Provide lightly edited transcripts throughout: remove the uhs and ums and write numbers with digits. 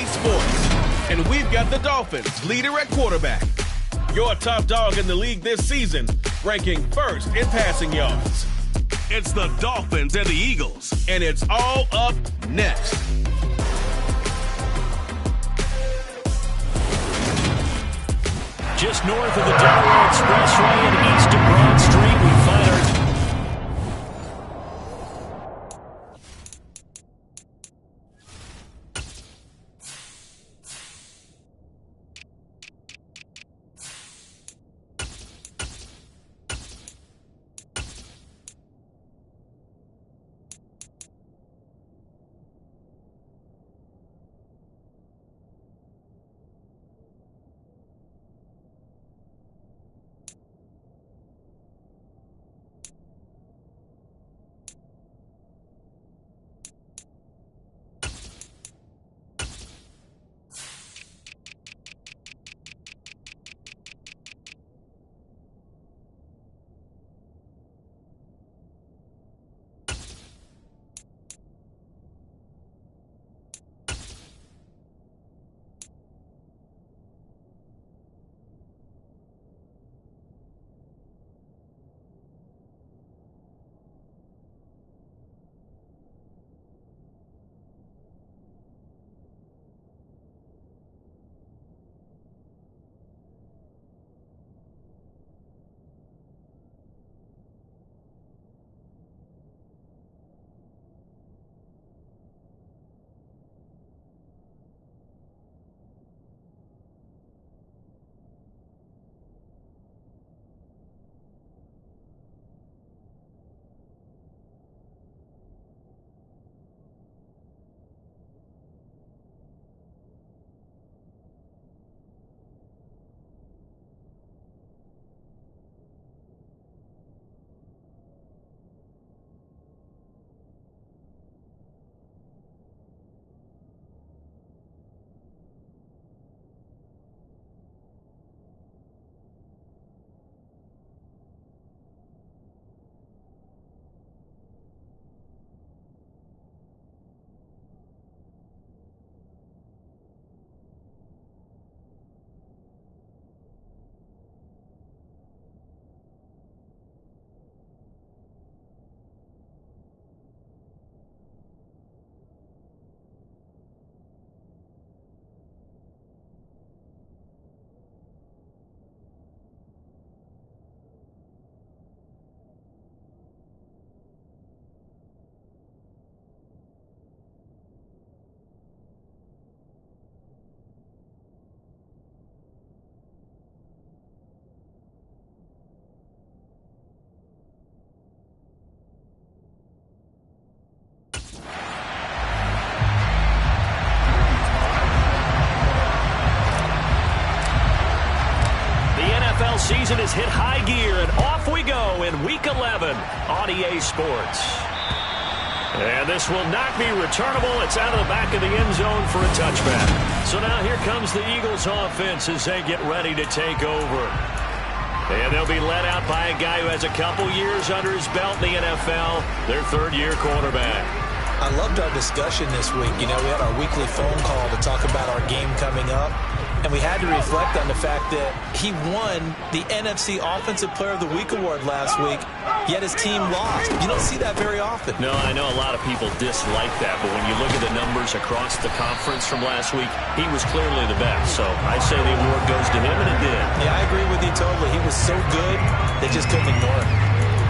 Sports. And we've got the Dolphins, leader at quarterback. Your top dog in the league this season, ranking first in passing yards. It's the Dolphins and the Eagles, and it's all up next. Just north of the Delaware Expressway and east of Broad Street, we find our... Season has hit high gear, and off we go in Week 11 on EA Sports. And this will not be returnable. It's out of the back of the end zone for a touchback. So now here comes the Eagles offense as they get ready to take over. And they'll be led out by a guy who has a couple years under his belt in the NFL, their third-year quarterback. I loved our discussion this week. You know, we had our weekly phone call to talk about our game coming up. And we had to reflect on the fact that he won the NFC Offensive Player of the Week award last week, yet his team lost. You don't see that very often. No, I know a lot of people dislike that, but when you look at the numbers across the conference from last week, he was clearly the best. So I say the award goes to him, and it did. Yeah, I agree with you totally. He was so good, they just couldn't ignore it.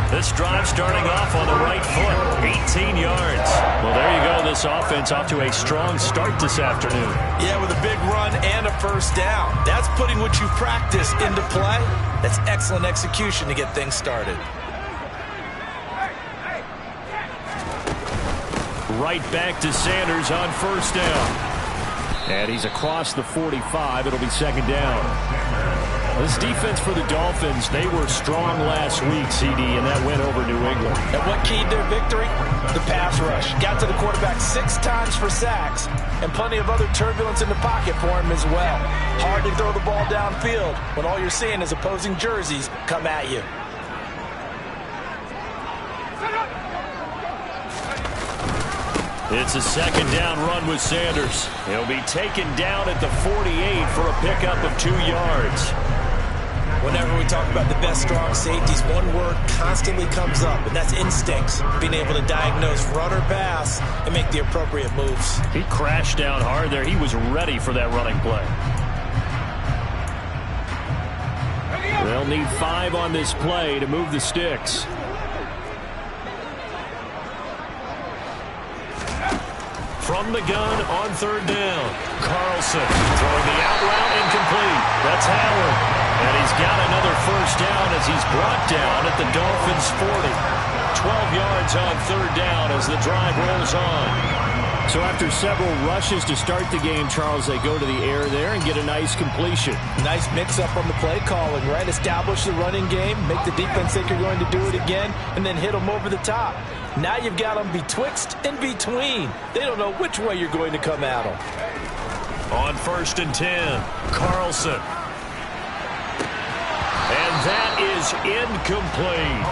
This drive starting off on the right foot, 18 yards. Well, there you go. This offense off to a strong start this afternoon. Yeah, with a big run and a first down. That's putting what you practice into play. That's excellent execution to get things started. Right back to Sanders on first down. And he's across the 45. It'll be second down. This defense for the Dolphins, they were strong last week, CD, and that went over New England. And what keyed their victory? The pass rush. Got to the quarterback 6 times for sacks, and plenty of other turbulence in the pocket for him as well. Hard to throw the ball downfield when all you're seeing is opposing jerseys come at you. It's a second down run with Sanders. He'll be taken down at the 48 for a pickup of 2 yards. Whenever we talk about the best strong safeties, one word constantly comes up, and that's instincts. Being able to diagnose run or pass and make the appropriate moves. He crashed down hard there. He was ready for that running play. They'll need 5 on this play to move the sticks. From the gun on 3rd down. Carlson throwing the out route incomplete. That's Howard. And he's got another first down as he's brought down at the Dolphins' 40. 12 yards on 3rd down as the drive rolls on. So after several rushes to start the game, Charles, they go to the air there and get a nice completion. Nice mix-up on the play calling, right? Establish the running game, make the defense think you're going to do it again, and then hit them over the top. Now you've got them betwixt and between. They don't know which way you're going to come at them. On 1st and 10, Carlson. And that is incomplete.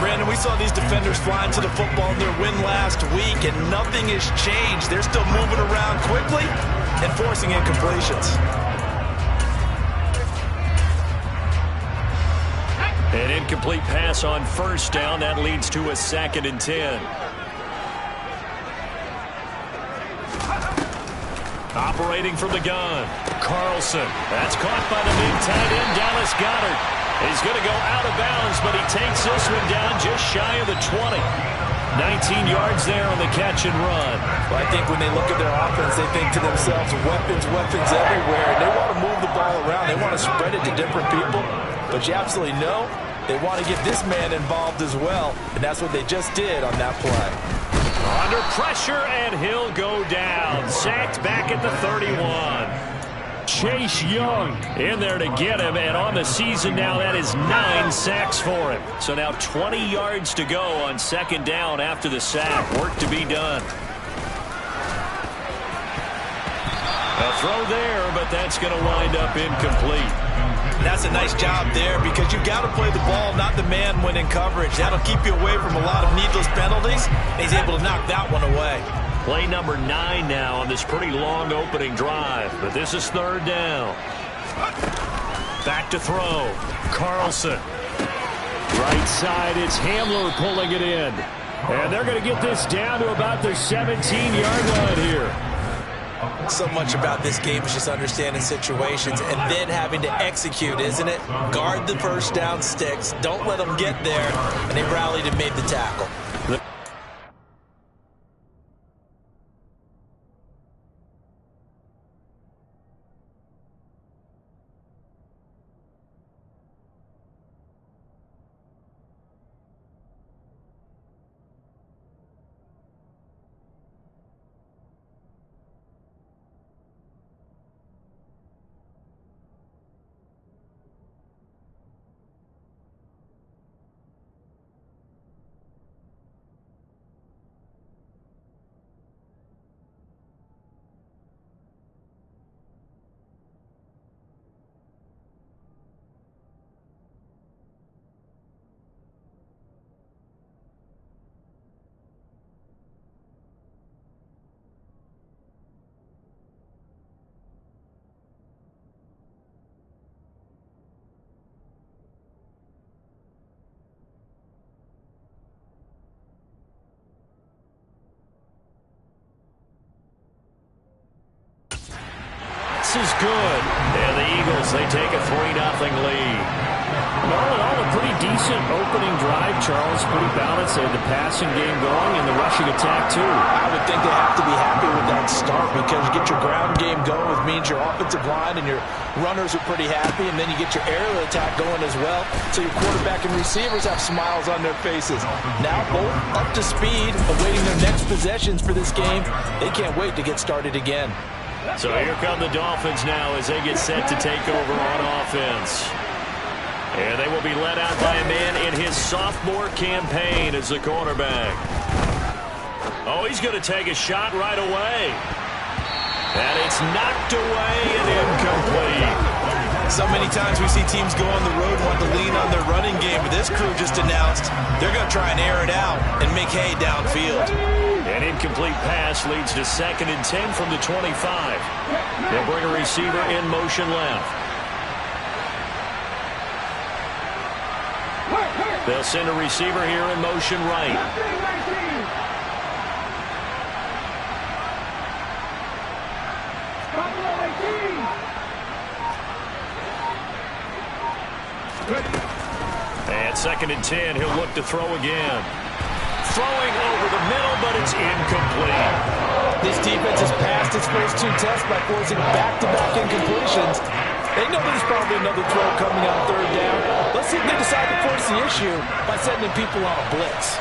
Brandon, we saw these defenders flying to the football in their win last week, and nothing has changed. They're still moving around quickly and forcing incompletions. An incomplete pass on 1st down. That leads to a 2nd and 10. Operating from the gun. Carlson. That's caught by the big tight end, Dallas Goedert. He's going to go out of bounds, but he takes this one down just shy of the 20. 19 yards there on the catch and run. Well, I think when they look at their offense, they think to themselves, weapons, weapons everywhere. And they want to move the ball around. They want to spread it to different people. But you absolutely know they want to get this man involved as well. And that's what they just did on that play. Under pressure, and he'll go down. Sacked back at the 31. Chase Young in there to get him, and on the season now, that is 9 sacks for him. So now 20 yards to go on 2nd down after the sack. Work to be done. A throw there, but that's going to wind up incomplete. That's a nice job there because you've got to play the ball, not the man when in coverage. That'll keep you away from a lot of needless penalties. He's able to knock that one away. Play number 9 now on this pretty long opening drive, but this is 3rd down. Back to throw. Carlson. Right side, it's Hamler pulling it in. And they're going to get this down to about the 17-yard line here. So much about this game is just understanding situations and then having to execute, isn't it? Guard the first down sticks. Don't let them get there. And they rallied and made the tackle. This is good. And the Eagles, they take a 3-0 lead. All in all, a pretty decent opening drive, Charles. Pretty balanced. They had the passing game going and the rushing attack, too. I would think they have to be happy with that start because you get your ground game going, which means your offensive line and your runners are pretty happy, and then you get your aerial attack going as well. So your quarterback and receivers have smiles on their faces. Now both up to speed, awaiting their next possessions for this game. They can't wait to get started again. So here come the Dolphins now as they get set to take over on offense. And they will be led out by a man in his sophomore campaign as the quarterback. Oh, he's going to take a shot right away. And it's knocked away and incomplete. So many times we see teams go on the road and want to lean on their running game, but this crew just announced they're going to try and air it out and make hay downfield. An incomplete pass leads to 2nd and 10 from the 25. They'll bring a receiver in motion left. They'll send a receiver here in motion right. And 2nd and 10, he'll look to throw again. Throwing over the middle, but it's incomplete. This defense has passed its first 2 tests by forcing back-to-back incompletions. They know there's probably another throw coming on 3rd down. Let's see if they decide to force the issue by sending people on a blitz.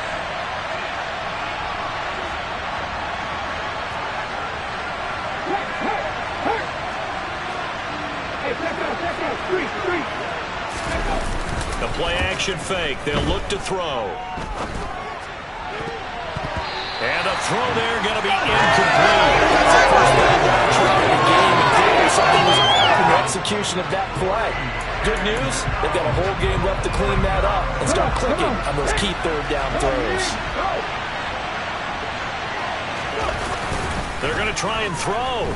The play-action fake. They'll look to throw. And a throw there going to be incomplete. That's the first try in the game, and clearly something was off in the execution of that play. Good news, they've got a whole game left to clean that up and start clicking on those key 3rd down throws. They're going to try and throw.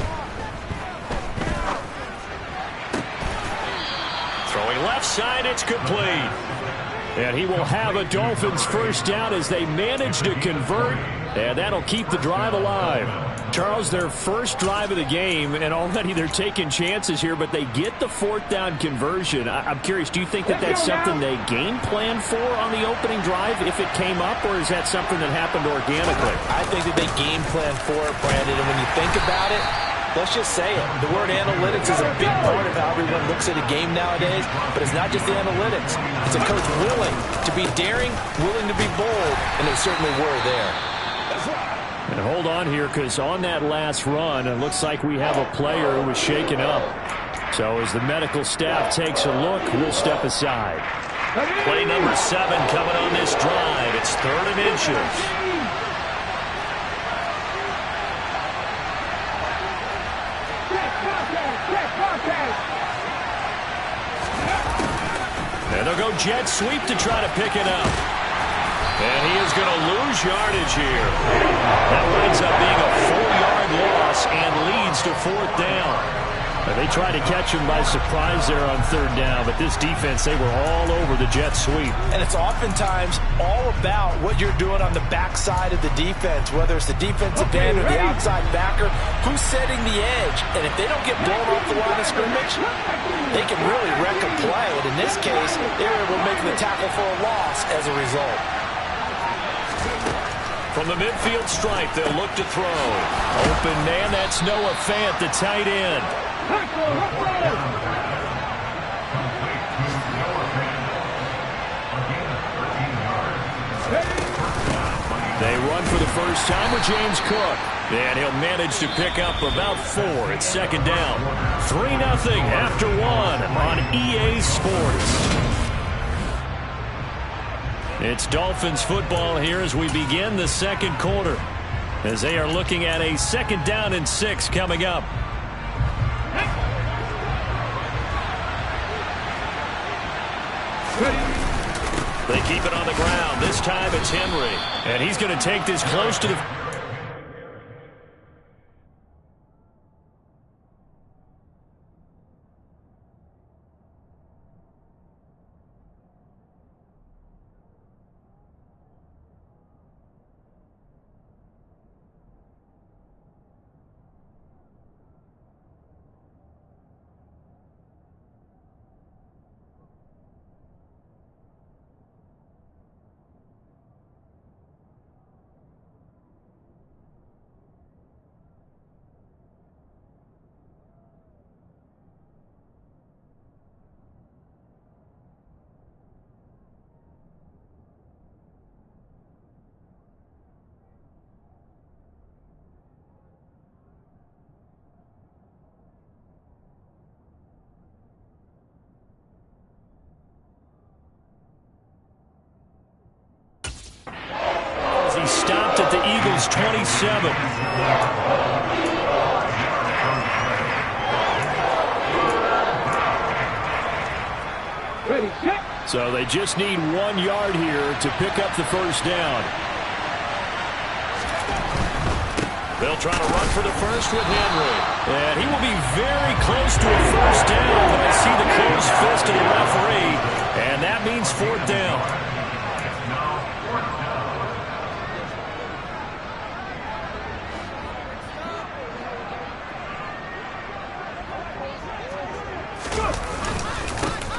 Throwing left side, it's complete. And he will have a Dolphins first down as they manage to convert, and that'll keep the drive alive. Charles, their first drive of the game, and already they're taking chances here, but they get the 4th down conversion. I'm curious, do you think that that's something they game plan for on the opening drive if it came up, or is that something that happened organically? I think that they game plan for it, Brandon, and when you think about it, let's just say it. The word analytics is a big part of how everyone looks at a game nowadays, but it's not just the analytics. It's a coach willing to be daring, willing to be bold, and they certainly were there. And hold on here, because on that last run, it looks like we have a player who was shaken up. So as the medical staff takes a look, we'll step aside. Play number 7 coming on this drive. It's 3rd and inches. And they'll go jet sweep to try to pick it up. And he is going to lose yardage here. That winds up being a 4-yard loss and leads to 4th down. They tried to catch him by surprise there on 3rd down, but this defense, they were all over the jet sweep. And it's oftentimes all about what you're doing on the backside of the defense, whether it's the defensive end or the outside backer, who's setting the edge. And if they don't get blown off the line of scrimmage, they can really wreck a play. And in this case, they were able to make the tackle for a loss as a result. From the midfield stripe, they'll look to throw. Open man, that's Noah Fant, the tight end. They run for the first time with James Cook. And he'll manage to pick up about 4 at 2nd down. 3-0 after 1 on EA Sports. It's Dolphins football here as we begin the 2nd quarter, as they are looking at a 2nd down and 6 coming up. They keep it on the ground. This time it's Henry, and he's going to take this close to the... He stopped at the Eagles' 27. So they just need 1 yard here to pick up the first down. They'll try to run for the first with Henry. And he will be very close to a first down, but I see the closed fist of the referee, and that means 4th down.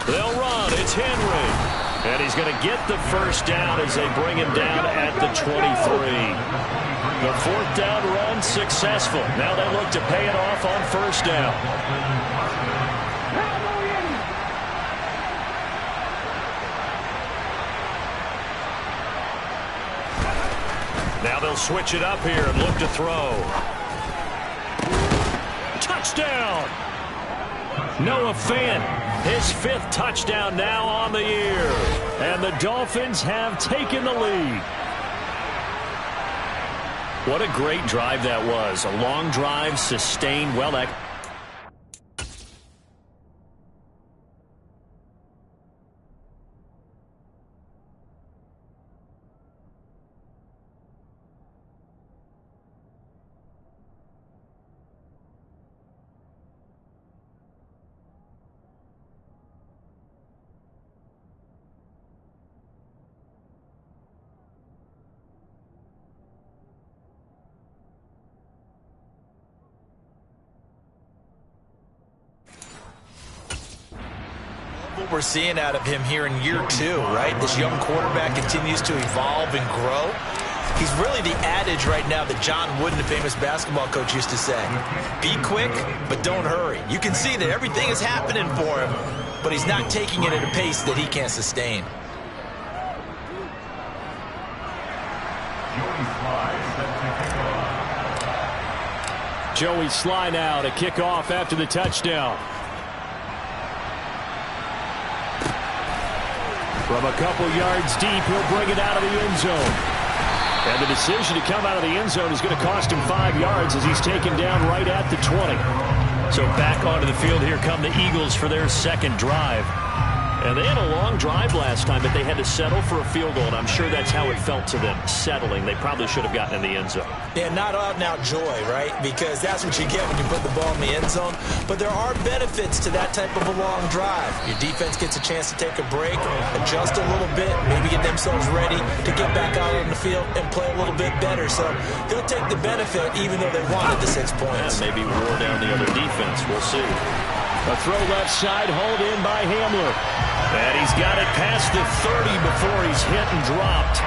They'll run. It's Henry. And he's going to get the first down as they bring him down at the 23. The 4th down run successful. Now they look to pay it off on first down. Now they'll switch it up here and look to throw. Touchdown! Noah Fant, his 5th touchdown now on the year. And the Dolphins have taken the lead. What a great drive that was. A long drive, sustained, well executed. What we're seeing out of him here in year 2, right? This young quarterback continues to evolve and grow. He's really the adage right now that John Wooden, the famous basketball coach, used to say. Be quick, but don't hurry. You can see that everything is happening for him, but he's not taking it at a pace that he can't sustain. Joey Sly now to kick off after the touchdown. From a couple yards deep, he'll bring it out of the end zone. And the decision to come out of the end zone is going to cost him 5 yards as he's taken down right at the 20. So back onto the field, here come the Eagles for their 2nd drive. And they had a long drive last time, but they had to settle for a field goal, and I'm sure that's how it felt to them, settling. They probably should have gotten in the end zone. Yeah, not out-and-out joy, right? Because that's what you get when you put the ball in the end zone. But there are benefits to that type of a long drive. Your defense gets a chance to take a break, adjust a little bit, maybe get themselves ready to get back out on the field and play a little bit better. So they'll take the benefit even though they wanted the 6 points. Yeah, maybe wore down the other defense. We'll see. A throw left side, hauled in by Hamler. And he's got it past the 30 before he's hit and dropped.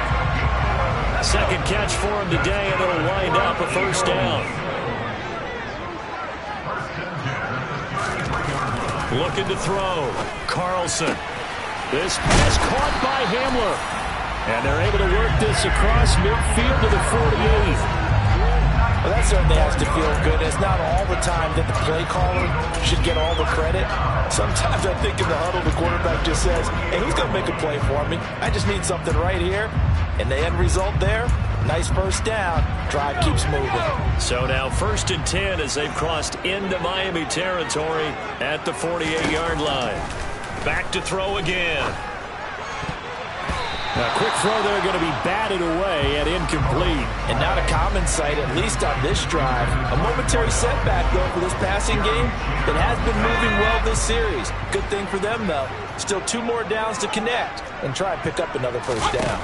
2nd catch for him today, and it'll wind up a first down. Looking to throw. Carlson. This pass caught by Hamler. And they're able to work this across midfield to the 48. Well, that certainly has to feel good. It's not all the time that the play caller should get all the credit. Sometimes I think in the huddle, the quarterback just says, hey, who's going to make a play for me? I just need something right here. And the end result there, nice first down. Drive keeps moving. So now 1st and 10 as they've crossed into Miami territory at the 48-yard line. Back to throw again. A quick throw there going to be batted away and incomplete. And not a common sight, at least on this drive. A momentary setback, though, for this passing game that has been moving well this series. Good thing for them, though. Still 2 more downs to connect and try and pick up another first down.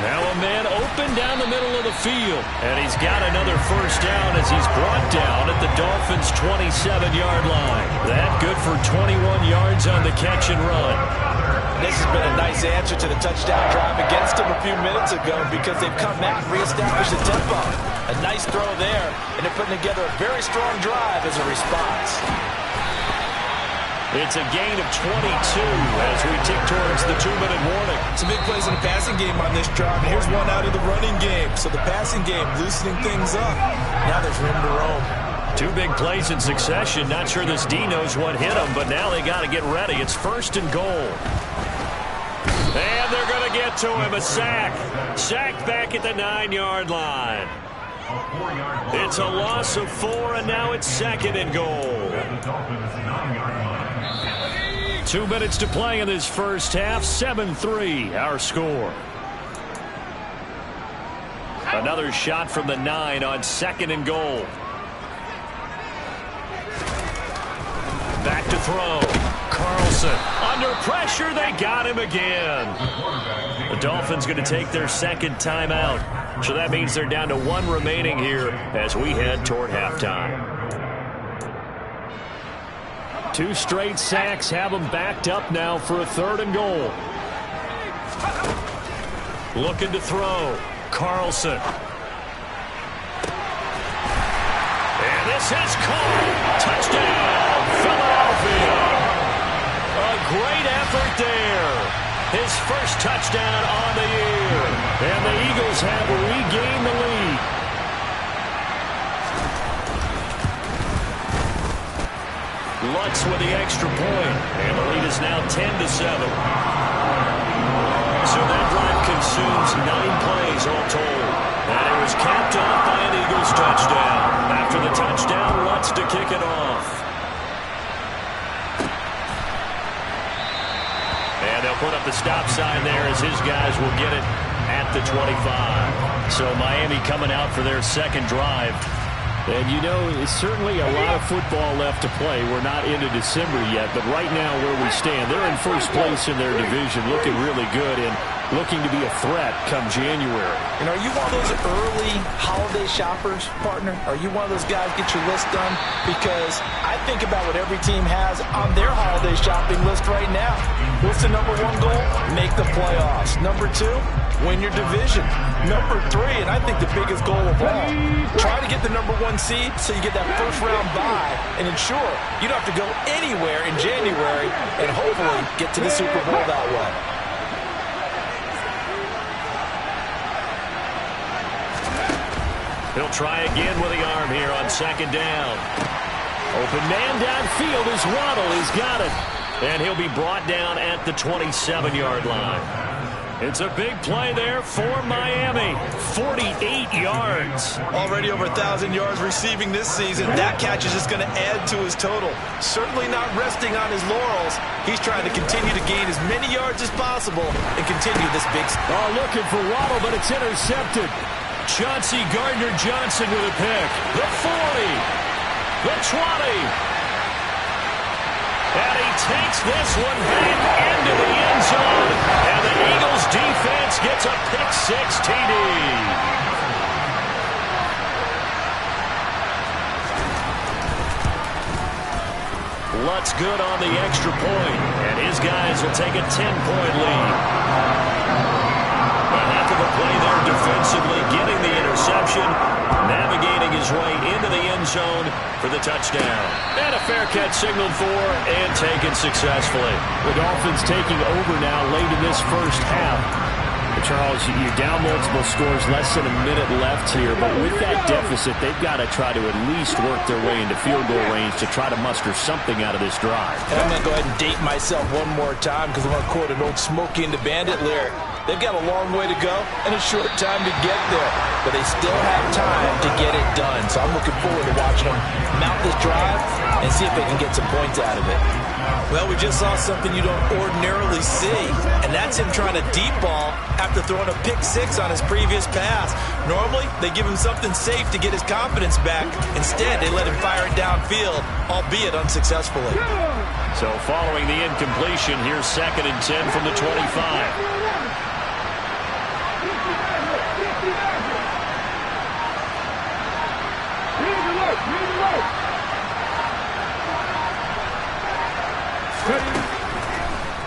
Now a man open down the middle of the field. And he's got another first down as he's brought down at the Dolphins' 27-yard line. That good for 21 yards on the catch and run. This has been a nice answer to the touchdown drive against them a few minutes ago because they've come back and reestablished the tempo. A nice throw there, and they're putting together a very strong drive as a response. It's a gain of 22 as we tick towards the 2-minute warning. Some big plays in the passing game on this drive. Here's one out of the running game. So the passing game loosening things up. Now there's room to roam. 2 big plays in succession. Not sure this D knows what hit him, but now they got to get ready. It's 1st and goal. And they're going to get to him. A sack. Sacked back at the 9-yard line. It's a loss of 4, and now it's 2nd and goal. 2 minutes to play in this first half. 7-3 our score. Another shot from the 9 on 2nd and goal. Back to throw. Carlson under pressure. They got him again. The Dolphins going to take their 2nd timeout. So that means they're down to 1 remaining here as we head toward halftime. 2 straight sacks have them backed up now for a 3rd and goal. Looking to throw. Carlson. And this is caught. Touchdown, Philadelphia. A great effort there. His first touchdown on the year. And the Eagles have regained the lead. Lutz with the extra point. And the lead is now 10-7. So that drive consumes 9 plays all told. And it was capped off by an Eagles touchdown. After the touchdown, Lutz to kick it off. And they'll put up the stop sign there as his guys will get it at the 25. So Miami coming out for their 2nd drive. And, you know, it's certainly a lot of football left to play. We're not into December yet, but right now where we stand, they're in first place in their division, looking really good and looking to be a threat come January. And are you one of those early holiday shoppers, partner? Are you one of those guys get your list done? Because I think about what every team has on their holiday shopping list right now. What's the number 1 goal? Make the playoffs. Number 2, win your division. Number 3, and I think the biggest goal of all, try to get the number 1 seed so you get that first-round bye and ensure you don't have to go anywhere in January and hopefully get to the Super Bowl that way. He'll try again with the arm here on 2nd down. Open man downfield is Waddle. He's got it. And he'll be brought down at the 27-yard line. It's a big play there for Miami. 48 yards. Already over 1,000 yards receiving this season. That catch is just going to add to his total. Certainly not resting on his laurels. He's trying to continue to gain as many yards as possible and continue this big... Oh, looking for Waddle, but it's intercepted. Chauncey Gardner-Johnson with a pick. The 40. The 20. And he takes this one back into the end zone. And the Eagles defense gets a pick-6 TD. Lutz good on the extra point. And his guys will take a 10-point lead. A heck of a play there defensively, getting the interception, navigating his way into the end zone for the touchdown. And a fair catch signaled for and taken successfully. The Dolphins taking over now late in this first half. Charles, you're down multiple scores, less than a minute left here, but with that deficit, they've got to try to at least work their way into field goal range to try to muster something out of this drive. And I'm going to go ahead and date myself one more time because I'm going to quote an old Smokey and the Bandit lyric. They've got a long way to go and a short time to get there, but they still have time to get it done. So I'm looking forward to watching them mount this drive and see if they can get some points out of it. Well, we just saw something you don't ordinarily see, and that's him trying to deep ball after throwing a pick-6 on his previous pass. Normally, they give him something safe to get his confidence back. Instead, they let him fire it downfield, albeit unsuccessfully. So following the incompletion, here's 2nd and 10 from the 25.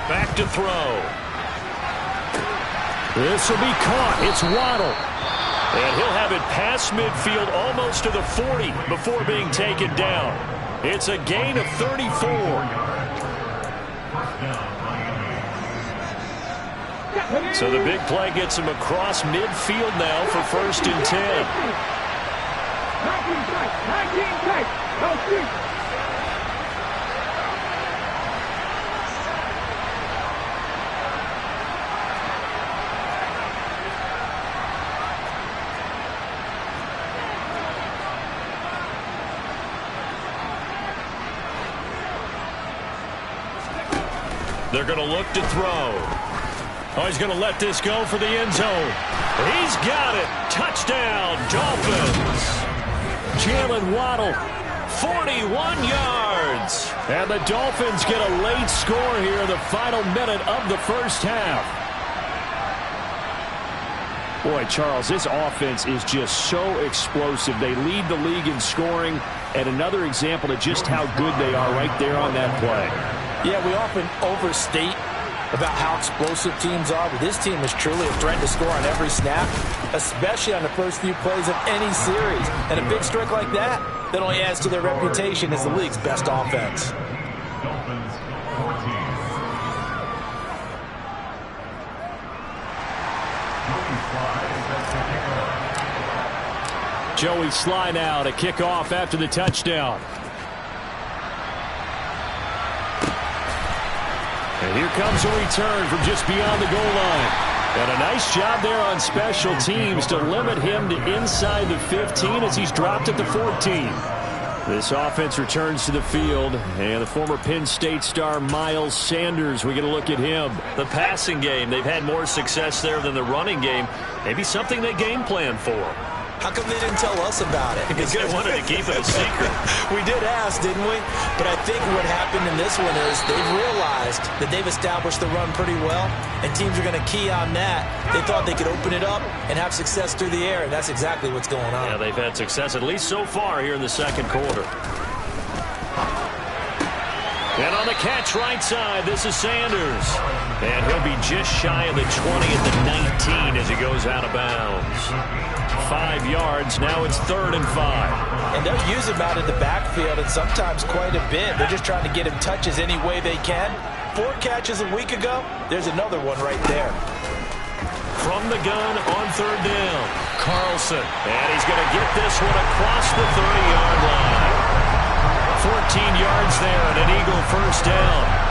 Back to throw. This will be caught. It's Waddle. And he'll have it past midfield almost to the 40 before being taken down. It's a gain of 34. So the big play gets him across midfield now for 1st and 10. They're going to look to throw. Oh, he's going to let this go for the end zone. He's got it. Touchdown, Dolphins. Jalen Waddle, 41 yards. And the Dolphins get a late score here in the final minute of the first half. Boy, Charles, this offense is just so explosive. They lead the league in scoring, and another example of just how good they are right there on that play. Yeah, we often overstate about how explosive teams are, but this team is truly a threat to score on every snap, especially on the first few plays of any series. And a big streak like that only adds to their reputation as the league's best offense. Joey Sly now to kick off after the touchdown. And here comes a return from just beyond the goal line. And a nice job there on special teams to limit him to inside the 15 as he's dropped at the 14. This offense returns to the field, and the former Penn State star Miles Sanders, we get a look at him. The passing game, they've had more success there than the running game. Maybe something they game plan for. How come they didn't tell us about it? Because they wanted to keep it a secret. We did ask, didn't we? But I think what happened in this one is they've realized that they've established the run pretty well, and teams are going to key on that. They thought they could open it up and have success through the air, and that's exactly what's going on. Yeah, they've had success, at least so far, here in the second quarter. And on the catch right side, this is Sanders. And he'll be just shy of the 20 at the 19 as he goes out of bounds. 5 yards. Now it's 3rd and 5. And they'll use him out of the backfield, and sometimes quite a bit. They're just trying to get him touches any way they can. 4 catches a week ago. There's another one right there. From the gun on 3rd down, Carlson. And he's going to get this one across the 30-yard line. 14 yards there and an Eagle first down.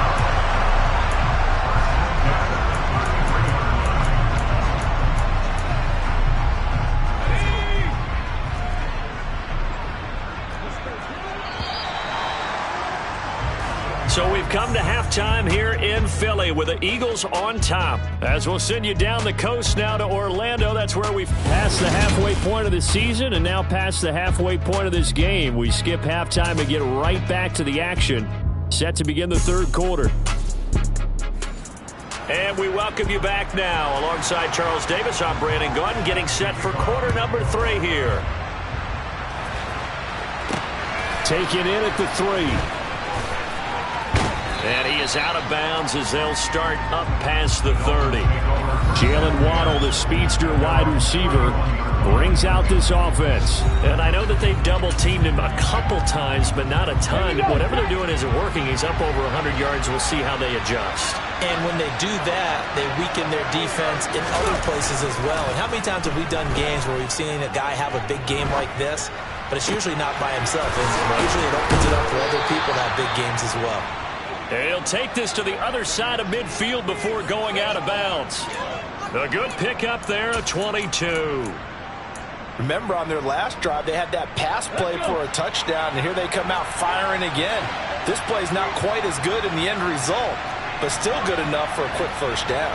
So we've come to halftime here in Philly with the Eagles on top. As we'll send you down the coast now to Orlando. That's where we've passed the halfway point of the season and now past the halfway point of this game. We skip halftime and get right back to the action. Set to begin the 3rd quarter. And we welcome you back now. Alongside Charles Davis, I'm Brandon Gaudin, getting set for quarter number 3 here. Taken in at the 3. And he is out of bounds as they'll start up past the 30. Jalen Waddle, the speedster wide receiver, brings out this offense. And I know that they've double-teamed him a couple times, but not a ton. Whatever they're doing isn't working. He's up over 100 yards. We'll see how they adjust. And when they do that, they weaken their defense in other places as well. And how many times have we done games where we've seen a guy have a big game like this, but it's usually not by himself. Usually it opens it up for other people to have big games as well. He'll take this to the other side of midfield before going out of bounds. A good pickup there, a 22. Remember, on their last drive, they had that pass play for a touchdown, and here they come out firing again. This play's not quite as good in the end result, but still good enough for a quick first down.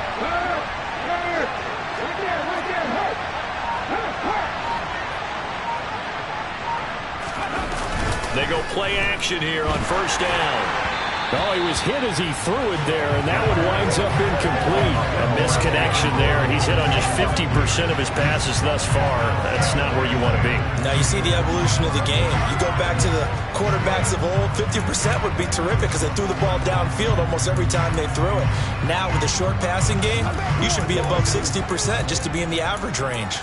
They go play action here on first down. Oh, he was hit as he threw it there, and that one winds up incomplete. A misconnection there, and he's hit on just 50% of his passes thus far. That's not where you want to be. Now you see the evolution of the game. You go back to the quarterbacks of old, 50% would be terrific because they threw the ball downfield almost every time they threw it. Now with the short passing game, you should be above 60% just to be in the average range.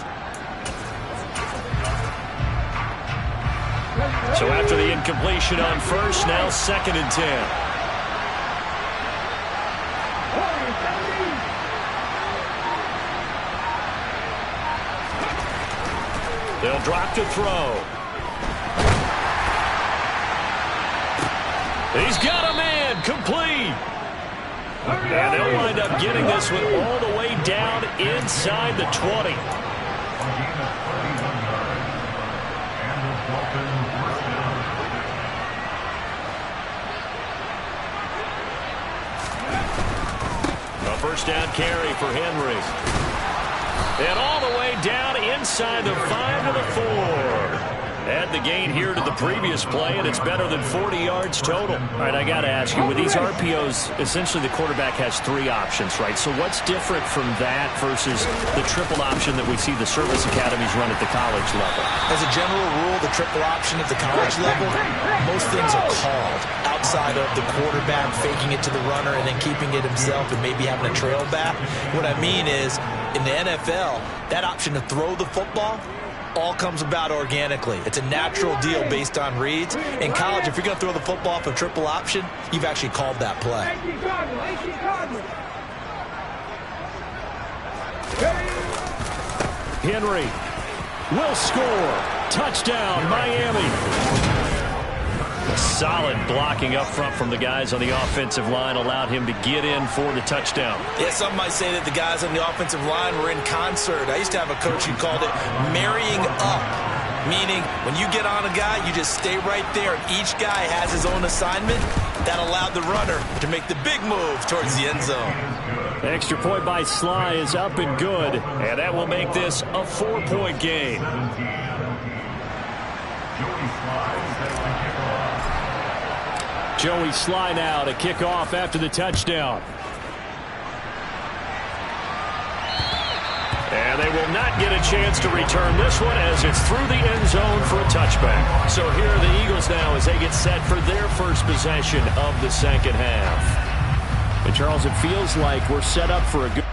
So after the incompletion on first, now 2nd and 10. They'll drop to throw. He's got a man, complete. And they'll wind up getting this one all the way down inside the 20. first down carry for Henry. And all the way down inside the 5 to the 4. Add the gain here to the previous play, and it's better than 40 yards total. All right, I got to ask you, with these RPOs, essentially the quarterback has 3 options, right? So what's different from that versus the triple option that we see the service academies run at the college level? As a general rule, the triple option at the college level, most things are called outside of the quarterback faking it to the runner and then keeping it himself and maybe having a trail back. What I mean is, in the NFL, that option to throw the football all comes about organically. It's a natural deal based on reads. In college, if you're going to throw the football off a triple option, you've actually called that play. Henry will score. Touchdown, Miami. Solid blocking up front from the guys on the offensive line allowed him to get in for the touchdown. Yeah, some might say that the guys on the offensive line were in concert. I used to have a coach who called it marrying up, meaning when you get on a guy, you just stay right there. Each guy has his own assignment. That allowed the runner to make the big move towards the end zone. The extra point by Sly is up and good, and that will make this a 4-point game. Joey Sly now to kick off after the touchdown. And they will not get a chance to return this one as it's through the end zone for a touchback. So here are the Eagles now as they get set for their first possession of the second half. And Charles, it feels like we're set up for a good...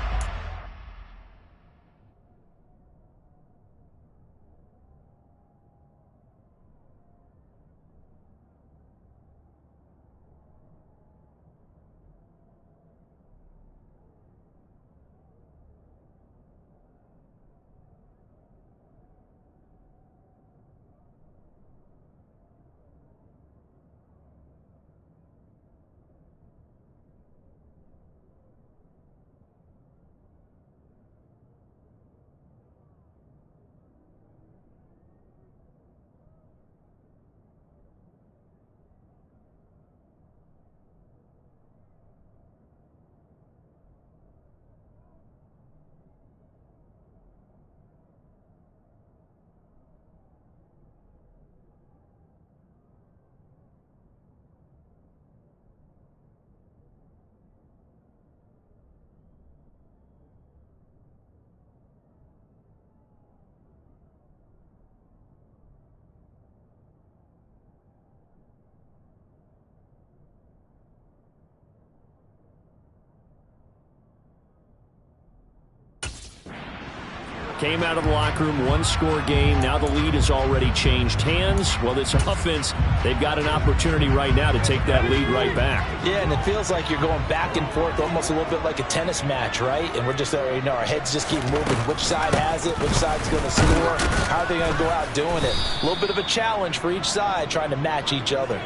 Came out of the locker room, 1-score game. Now the lead has already changed hands. Well, this offense, they've got an opportunity right now to take that lead right back. Yeah, and it feels like you're going back and forth, almost a little bit like a tennis match, right? And we're just, you know, our heads just keep moving. Which side has it? Which side's going to score? How are they going to go out doing it? A little bit of a challenge for each side, trying to match each other.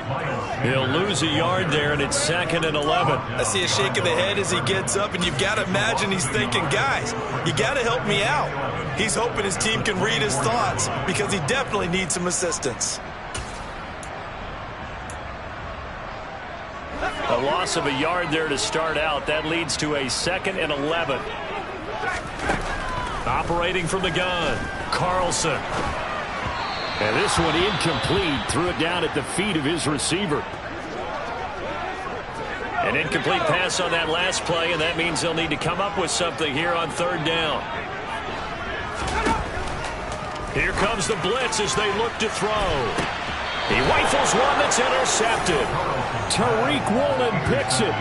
He'll lose a yard there, and it's 2nd and 11. I see a shake of the head as he gets up, and you've got to imagine he's thinking, guys, you got to help me out. He's hoping his team can read his thoughts because he definitely needs some assistance. A loss of a yard there to start out. That leads to a 2nd and 11. Operating from the gun, Carlson. And this one incomplete. Threw it down at the feet of his receiver. An incomplete pass on that last play, and that means they'll need to come up with something here on 3rd down. Here comes the blitz as they look to throw. He rifles one that's intercepted. Tariq Woolen picks it.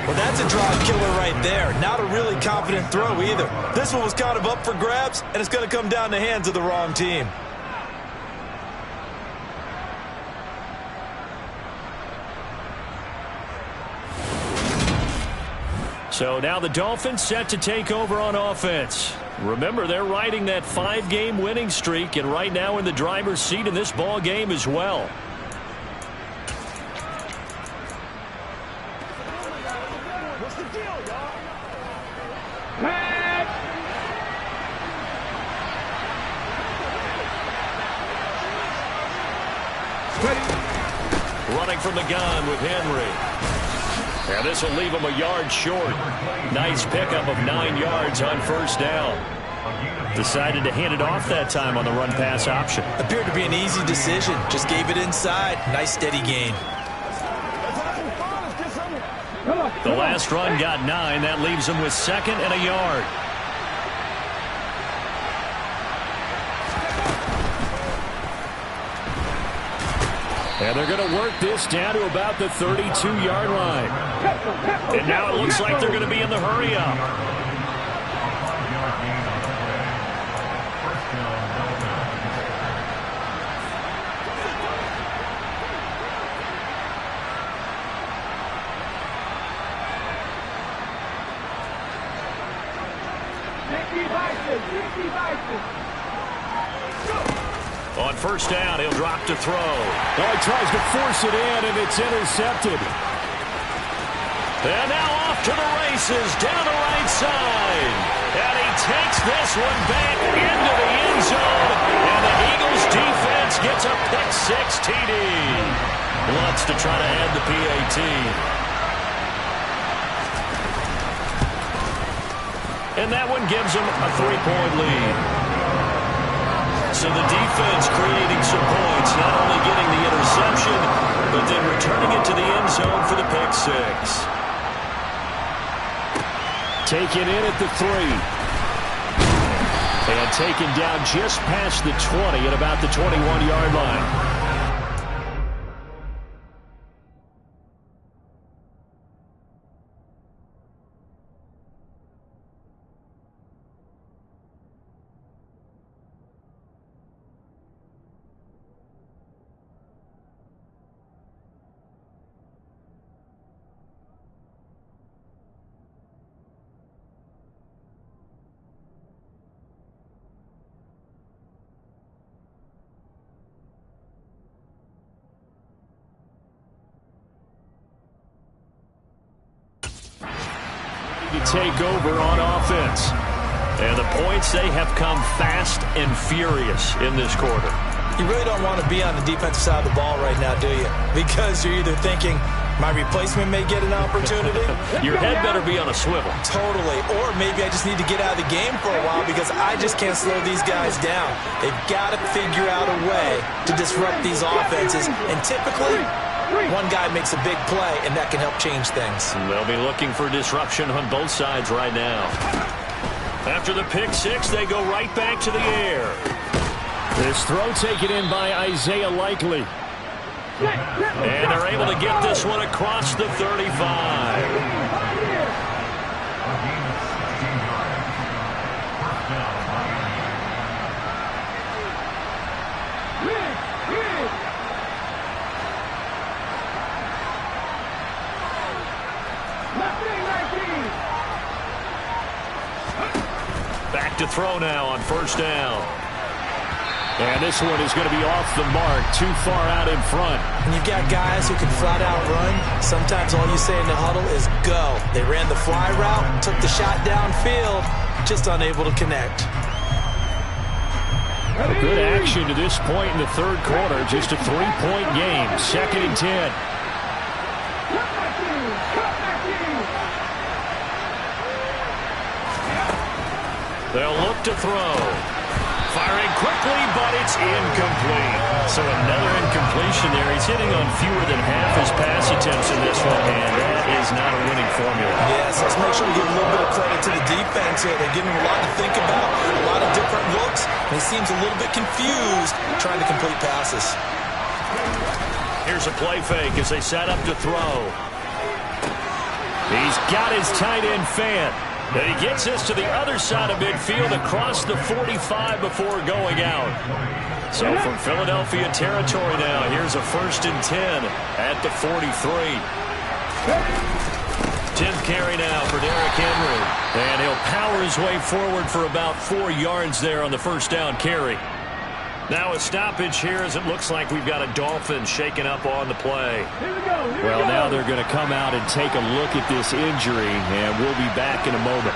Well, that's a drive killer right there. Not a really confident throw either. This one was kind of up for grabs, and it's going to come down the hands of the wrong team. So now the Dolphins set to take over on offense. Remember, they're riding that 5-game winning streak, and right now in the driver's seat in this ball game as well. What's the deal, y'all? Running from the gun with Henry. And this will leave him a yard short. Nice pickup of 9 yards on first down. Decided to hand it off that time on the run-pass option. Appeared to be an easy decision. Just gave it inside. Nice steady gain. The last run got 9. That leaves him with 2nd and a yard. And they're going to work this down to about the 32-yard line. And now it looks like they're going to be in the hurry-up. On first down, he'll drop to throw. Oh, he tries to force it in, and it's intercepted. And now off to the races, down the right side. And he takes this one back into the end zone. And the Eagles defense gets a pick-6 TD. Wants to try to add the PAT. And that one gives him a 3-point lead. So the defense creating some points, not only getting the interception, but then returning it to the end zone for the pick-6. Taken in at the 3. And taken down just past the 20 at about the 21-yard line. Take over on offense. And the points, they have come fast and furious in this quarter. You really don't want to be on the defensive side of the ball right now, do you? Because you're either thinking, my replacement may get an opportunity. Your head better be on a swivel. Totally. Or maybe I just need to get out of the game for a while because I just can't slow these guys down. They've got to figure out a way to disrupt these offenses. And typically, one guy makes a big play, and that can help change things. They'll be looking for disruption on both sides right now. After the pick-6, they go right back to the air. This throw taken in by Isaiah Likely. And they're able to get this one across the 35. Back to throw now on first down. And this one is going to be off the mark, too far out in front. And you've got guys who can flat out run. Sometimes all you say in the huddle is go. They ran the fly route, took the shot downfield, just unable to connect. Good action to this point in the third quarter. Just a 3-point game. 2nd and 10. They'll look to throw. Firing quickly, but it's incomplete. So another incompletion there. He's hitting on fewer than half his pass attempts in this one, and that is not a winning formula. Yes, let's make sure we give a little bit of credit to the defense here. They're giving him a lot to think about, a lot of different looks, and he seems a little bit confused trying to complete passes. Here's a play fake as they set up to throw. He's got his tight end fan. And he gets this to the other side of midfield across the 45 before going out. So from Philadelphia territory now, here's a 1st and 10 at the 43. 10th carry now for Derrick Henry. And he'll power his way forward for about 4 yards there on the first down carry. Now a stoppage here as it looks like we've got a Dolphin shaken up on the play. Well, now they're going to come out and take a look at this injury, and we'll be back in a moment.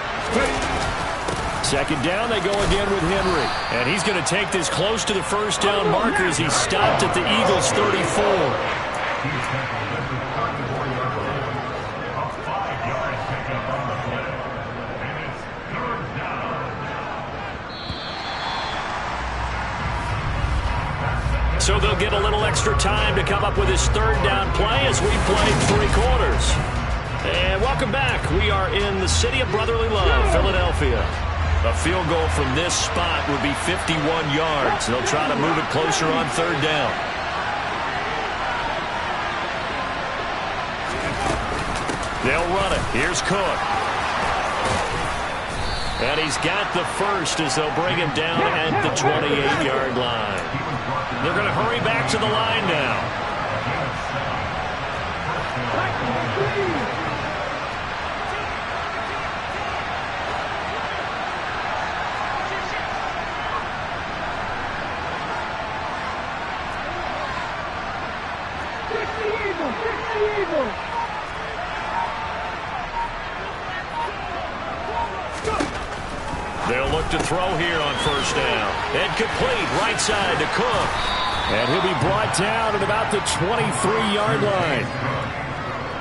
2nd down, they go again with Henry. And he's going to take this close to the first down marker as he stopped at the Eagles' 34. So they'll get a little extra time to come up with his third down play as we play 3 quarters. And welcome back. We are in the city of brotherly love, Philadelphia. A field goal from this spot would be 51 yards. They'll try to move it closer on 3rd down. They'll run it. Here's Cook. And he's got the first as they'll bring him down at the 28-yard line. They're going to hurry back to the line now. They'll look to throw here on 1st down. And complete right side to Cook. And he'll be brought down at about the 23-yard line.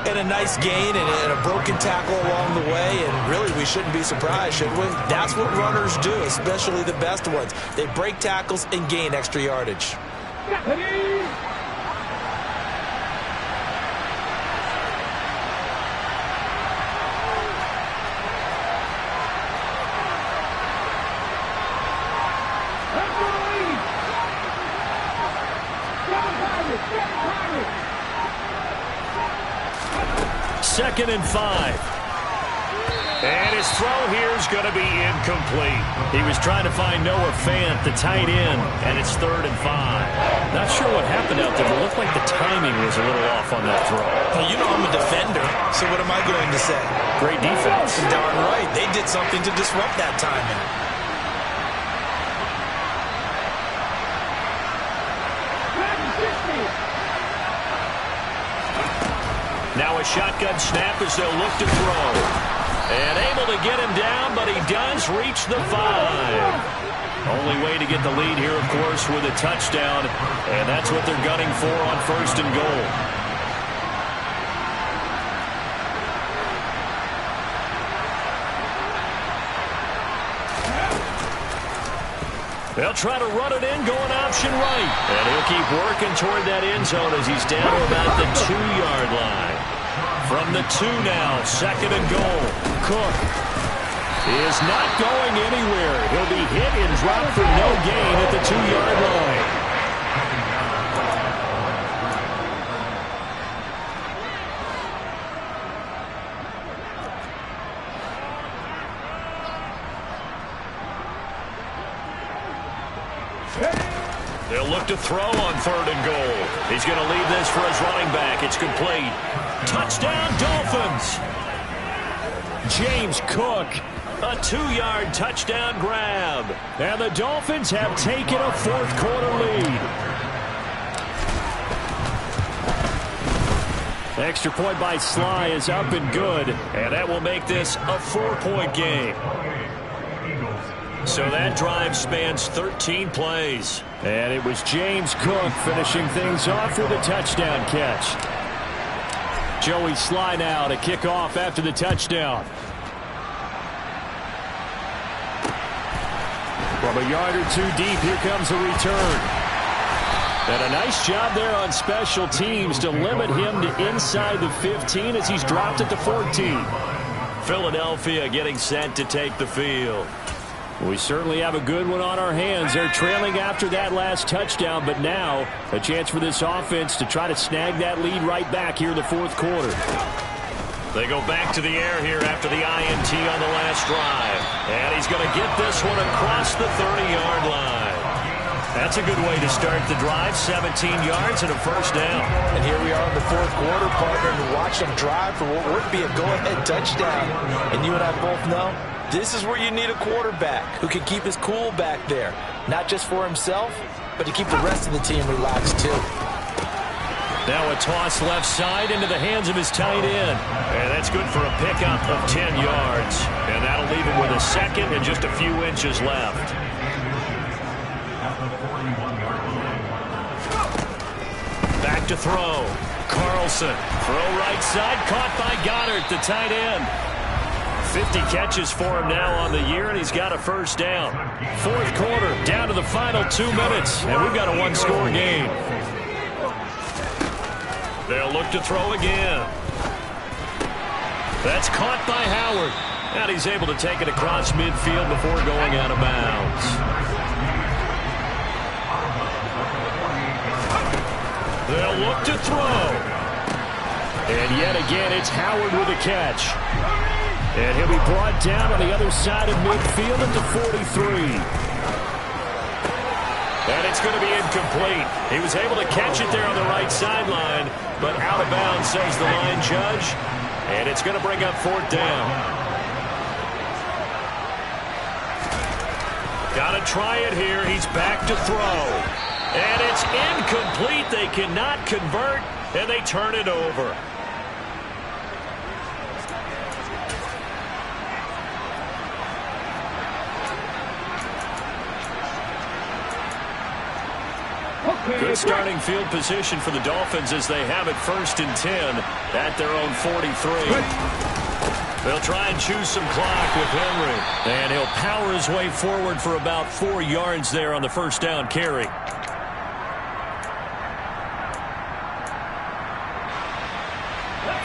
And a nice gain and a broken tackle along the way. And really, we shouldn't be surprised, should we? That's what runners do, especially the best ones. They break tackles and gain extra yardage. Second and 5. And his throw here is going to be incomplete. He was trying to find Noah Fant, the tight end, and it's 3rd and 5. Not sure what happened out there, but it looked like the timing was a little off on that throw. Well, you know I'm a defender, so what am I going to say? Great defense. Darn right. They did something to disrupt that timing. Now a shotgun snap as they'll look to throw. And able to get him down, but he does reach the 5. Only way to get the lead here, of course, with a touchdown. And that's what they're gunning for on 1st and goal. They'll try to run it in, going option right. And he'll keep working toward that end zone as he's down to about the 2-yard line. From the 2 now, 2nd and goal. Cook is not going anywhere. He'll be hit and dropped for no gain at the 2-yard line. They'll look to throw on 3rd and goal. He's going to leave this for his running back. It's complete. Touchdown, Dolphins. James Cook. A 2-yard touchdown grab. And the Dolphins have taken a 4th quarter lead. Extra point by Sly is up and good. And that will make this a 4-point game. So that drive spans 13 plays. And it was James Cook finishing things off with a touchdown catch. Joey Sly now to kick off after the touchdown. From a yard or 2 deep, here comes a return. And a nice job there on special teams to limit him to inside the 15 as he's dropped at the 14. Philadelphia getting set to take the field. We certainly have a good one on our hands. They're trailing after that last touchdown, but now a chance for this offense to try to snag that lead right back here in the 4th quarter. They go back to the air here after the INT on the last drive. And he's going to get this one across the 30-yard line. That's a good way to start the drive. 17 yards and a 1st down. And here we are in the 4th quarter, partner, and watch them drive for what would be a go-ahead touchdown. And you and I both know this is where you need a quarterback who can keep his cool back there. Not just for himself, but to keep the rest of the team relaxed too. Now a toss left side into the hands of his tight end. And that's good for a pickup of 10 yards. And that'll leave him with a 2nd and just a few inches left. Back to throw. Carlson. Throw right side. Caught by Goddard, the tight end. 50 catches for him now on the year, and he's got a first down. Fourth quarter, down to the final 2 minutes, and we've got a one-score game. They'll look to throw again. That's caught by Howard. And he's able to take it across midfield before going out of bounds. They'll look to throw. And yet again, it's Howard with a catch. And he'll be brought down on the other side of midfield at the 43. And it's going to be incomplete. He was able to catch it there on the right sideline, but out of bounds, says the line judge. And it's going to bring up fourth down. Got to try it here. He's back to throw. And it's incomplete. They cannot convert, and they turn it over. Good starting field position for the Dolphins as they have it 1st and 10 at their own 43. They'll try and choose some clock with Henry. And he'll power his way forward for about 4 yards there on the first down carry.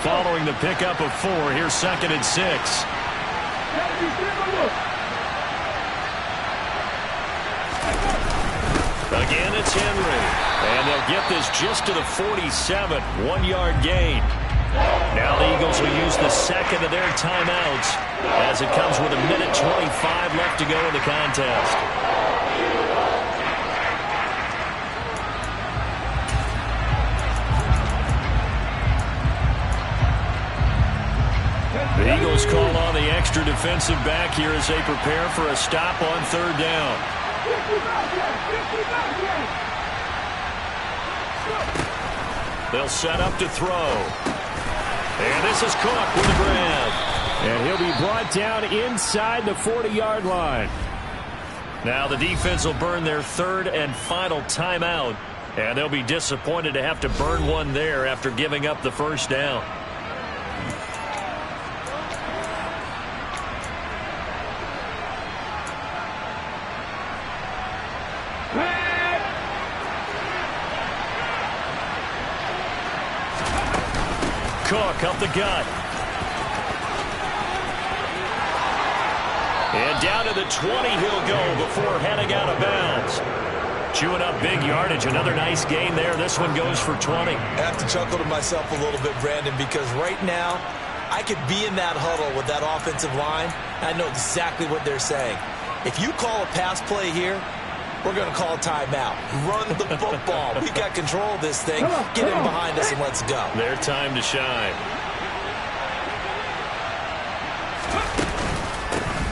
Following the pickup of 4, here's 2nd and 6. Again, it's Henry. And they'll get this just to the 47, 1-yard gain. Now the Eagles will use the second of their timeouts as it comes with 1:25 left to go in the contest. The Eagles call on the extra defensive back here as they prepare for a stop on 3rd down. They'll set up to throw. And this is Cook with a grab. And he'll be brought down inside the 40-yard line. Now the defense will burn their 3rd and final timeout. And they'll be disappointed to have to burn one there after giving up the first down. Cook up the gut. And down to the 20 he'll go before heading out of bounds. Chewing up big yardage. Another nice gain there. This one goes for 20. I have to chuckle to myself a little bit, Brandon, because right now I could be in that huddle with that offensive line. I know exactly what they're saying. If you call a pass play here, we're going to call a timeout. Run the football. We've got control of this thing. Get in behind us and let's go. Their time to shine.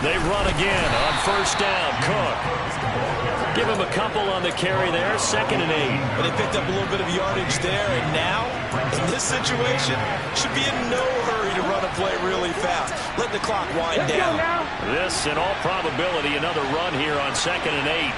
They run again on first down. Cook. Give him a couple on the carry there. 2nd and 8. And they picked up a little bit of yardage there. And now, in this situation, should be in no hurry to run a play really fast. Let the clock wind down. This, in all probability, another run here on 2nd and 8.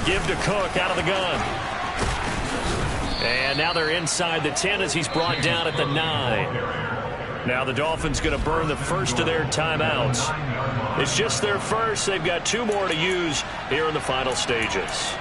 Give to Cook out of the gun. And now they're inside the 10 as he's brought down at the 9. Now the Dolphins going to burn the first of their timeouts. It's just their first. They've got 2 more to use here in the final stages.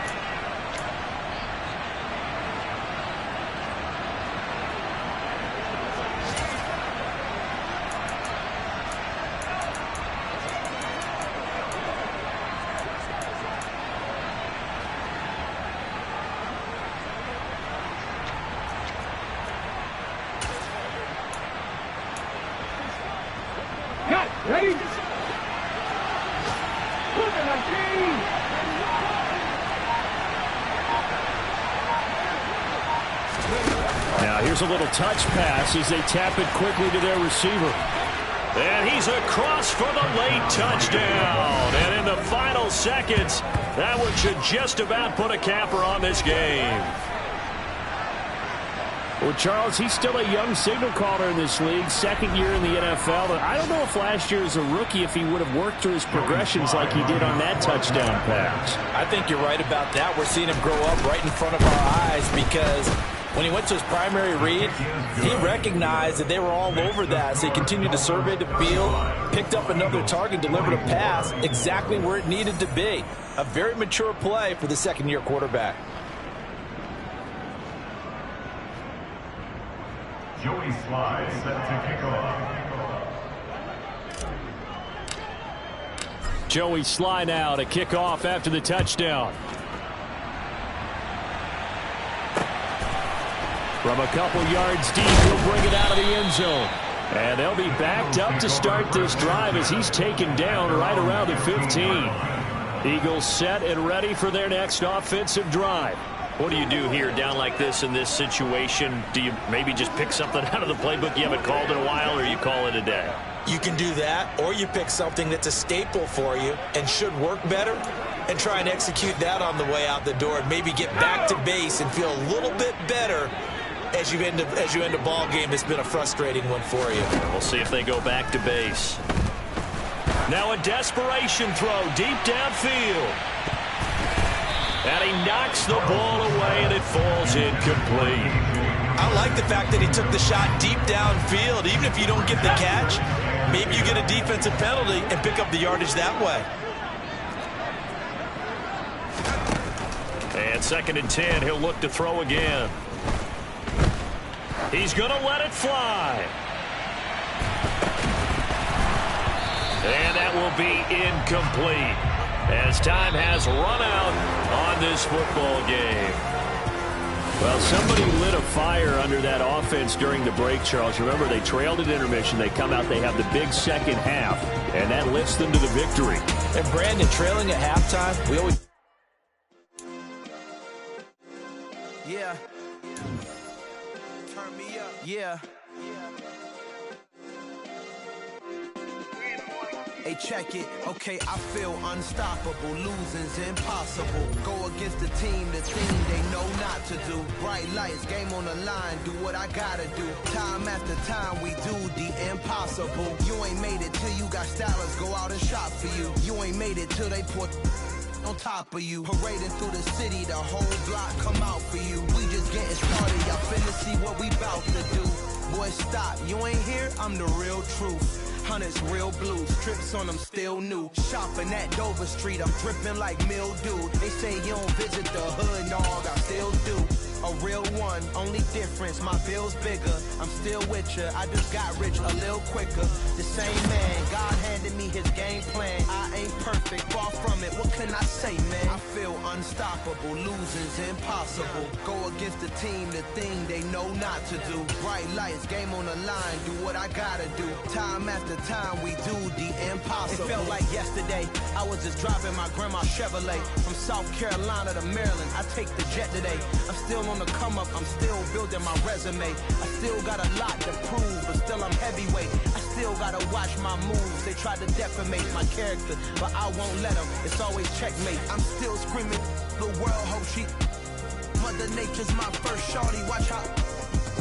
Ready? Now here's a little touch pass as they tap it quickly to their receiver. And he's across for the late touchdown. And in the final seconds, that one should just about put a capper on this game. Well, Charles, he's still a young signal caller in this league, second year in the NFL. But I don't know if last year as a rookie, if he would have worked through his progressions like he did on that touchdown pass. I think you're right about that. We're seeing him grow up right in front of our eyes because when he went to his primary read, he recognized that they were all over that. So he continued to survey the field, picked up another target, delivered a pass exactly where it needed to be. A very mature play for the second-year quarterback. Joey Sly set to kick off. Joey Sly now to kick off after the touchdown. From a couple yards deep, he'll bring it out of the end zone. And they'll be backed up to start this drive as he's taken down right around the 15. Eagles set and ready for their next offensive drive. What do you do here down like this in this situation? Do you maybe just pick something out of the playbook you haven't called in a while, or you call it a day? You can do that, or you pick something that's a staple for you and should work better and try and execute that on the way out the door and maybe get back to base and feel a little bit better as you end a ball game that's been a frustrating one for you. We'll see if they go back to base. Now a desperation throw deep downfield. And he knocks the ball away, and it falls incomplete. I like the fact that he took the shot deep downfield. Even if you don't get the catch, maybe you get a defensive penalty and pick up the yardage that way. And 2nd and 10, he'll look to throw again. He's going to let it fly. And that will be incomplete as time has run out on this football game. Well, somebody lit a fire under that offense during the break, Charles. Remember, they trailed at intermission. They come out, they have the big second half, and that lifts them to the victory. And Brandon, trailing at halftime, we always... Yeah. Turn me up. Yeah. Hey, check it. Okay, I feel unstoppable. Losing's impossible. Go against the team, the thing they know not to do. Bright lights, game on the line. Do what I gotta do. Time after time, we do the impossible. You ain't made it till you got stylers go out and shop for you. You ain't made it till they put on top of you. Parading through the city, the whole block come out for you. We just getting started. Y'all finna see what we bout to do. Boy, stop. You ain't here? I'm the real truth. Hunters, real blues, strips on them still new. Shopping at Dover Street, I'm dripping like mildew. They say you don't visit the hood, dog, I still do. A real one, only difference, my bill's bigger. I'm still with ya, I just got rich a little quicker. The same man, God handed me his game plan. I ain't perfect, far from it, what can I say, man? I feel unstoppable, losing's impossible. Go against the team, the thing they know not to do. Bright lights, game on the line, do what I gotta do. Time after time, we do the impossible. It felt like yesterday, I was just driving my grandma's Chevrolet. From South Carolina to Maryland, I take the jet today. I'm still on the come up, I'm still building my resume. I still got a lot to prove, but still I'm heavyweight. I still gotta watch my moves. They try to defamate my character, but I won't let them. It's always checkmate. I'm still screaming, the world hope she... Mother Nature's my first shorty, watch how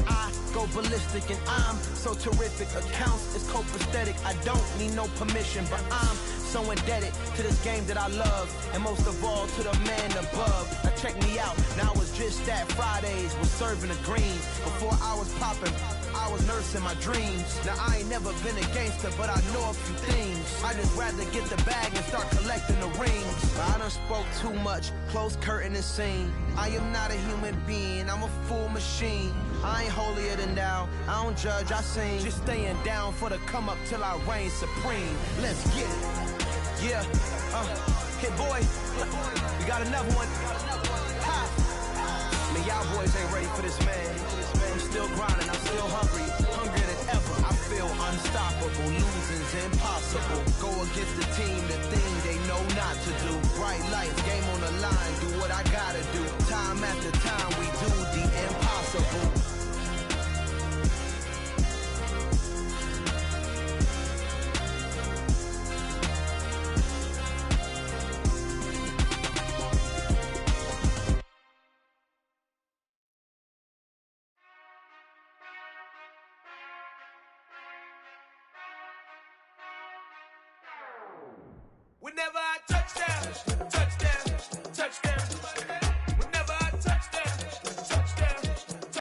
I go ballistic, and I'm so terrific. Accounts is copacetic, I don't need no permission, but I'm so indebted to this game that I love, and most of all to the man above. Now check me out, now it's just that Fridays was serving the greens. Before I was popping, I was nursing my dreams. Now I ain't never been a gangster, but I know a few things. I just rather get the bag and start collecting the rings. But I done spoke too much, close curtain and scene. I am not a human being, I'm a full machine. I ain't holier than thou, I don't judge, I sing. Just staying down for the come up till I reign supreme. Let's get it. Yeah, hit boy, we got another one. Ha! Man, y'all boys ain't ready for this, man. I'm still grinding, I'm still hungry, hungrier than ever. I feel unstoppable, losing's impossible. Go against the team, the thing they know not to do. Bright lights, game on the line, do what I gotta do. Time after time, we do the impossible. touchdown, touchdown.